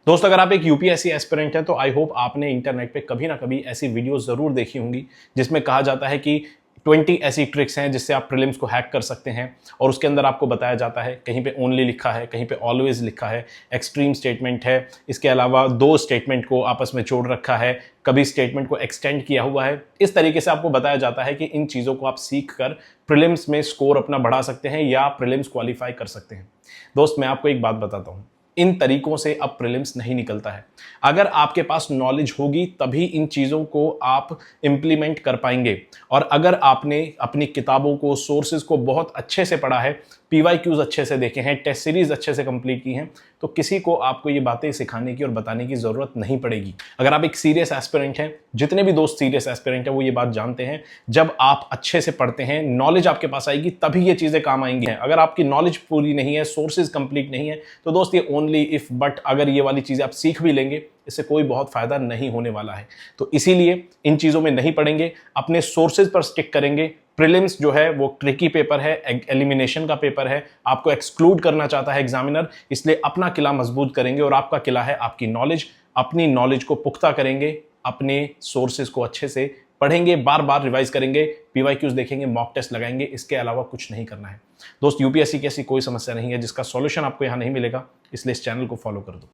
दोस्तों, अगर आप एक यूपीएससी एस्पिरेंट हैं तो आई होप आपने इंटरनेट पे कभी ना कभी ऐसी वीडियो जरूर देखी होंगी जिसमें कहा जाता है कि 20 ऐसी ट्रिक्स हैं जिससे आप प्रीलिम्स को हैक कर सकते हैं। और उसके अंदर आपको बताया जाता है, कहीं पे ओनली लिखा है, कहीं पे ऑलवेज लिखा है, एक्सट्रीम स्टेटमेंट है, इसके अलावा दो स्टेटमेंट को आपस में जोड़ रखा है, कभी स्टेटमेंट को एक्सटेंड किया हुआ है। इस तरीके से आपको बताया जाता है कि इन चीज़ों को आप सीख कर प्रीलिम्स में स्कोर अपना बढ़ा सकते हैं या प्रीलिम्स क्वालिफाई कर सकते हैं। दोस्त, मैं आपको एक बात बताता हूँ, इन तरीकों से अब प्रीलिम्स नहीं निकलता है। अगर आपके पास नॉलेज होगी तभी इन चीज़ों को आप इंप्लीमेंट कर पाएंगे। और अगर आपने अपनी किताबों को, सोर्सेज को बहुत अच्छे से पढ़ा है, पीवाईक्यूज अच्छे से देखे हैं, टेस्ट सीरीज अच्छे से कंप्लीट की हैं, तो किसी को आपको ये बातें सिखाने की और बताने की ज़रूरत नहीं पड़ेगी। अगर आप एक सीरियस एस्पिरेंट हैं, जितने भी दोस्त सीरियस एस्पिरेंट हैं वो ये बात जानते हैं, जब आप अच्छे से पढ़ते हैं, नॉलेज आपके पास आएगी, तभी ये चीज़ें काम आएंगी। अगर आपकी नॉलेज पूरी नहीं है, सोर्सेज कंप्लीट नहीं है, तो दोस्त ये ओनली इफ बट, अगर ये वाली चीज़ें आप सीख भी लेंगे, इससे कोई बहुत फायदा नहीं होने वाला है। तो इसीलिए इन चीज़ों में नहीं पढ़ेंगे, अपने सोर्सेज पर स्टिक करेंगे। प्रीलिम्स जो है वो ट्रिकी पेपर है, एलिमिनेशन का पेपर है, आपको एक्सक्लूड करना चाहता है एग्जामिनर, इसलिए अपना किला मजबूत करेंगे। और आपका किला है आपकी नॉलेज। अपनी नॉलेज को पुख्ता करेंगे, अपने सोर्सेज को अच्छे से पढ़ेंगे, बार बार रिवाइज करेंगे, पीवाईक्यूज देखेंगे, मॉक टेस्ट लगाएंगे, इसके अलावा कुछ नहीं करना है। दोस्त, यूपीएससी की ऐसी कोई समस्या नहीं है जिसका सॉल्यूशन आपको यहां नहीं मिलेगा, इसलिए इस चैनल को फॉलो कर दो।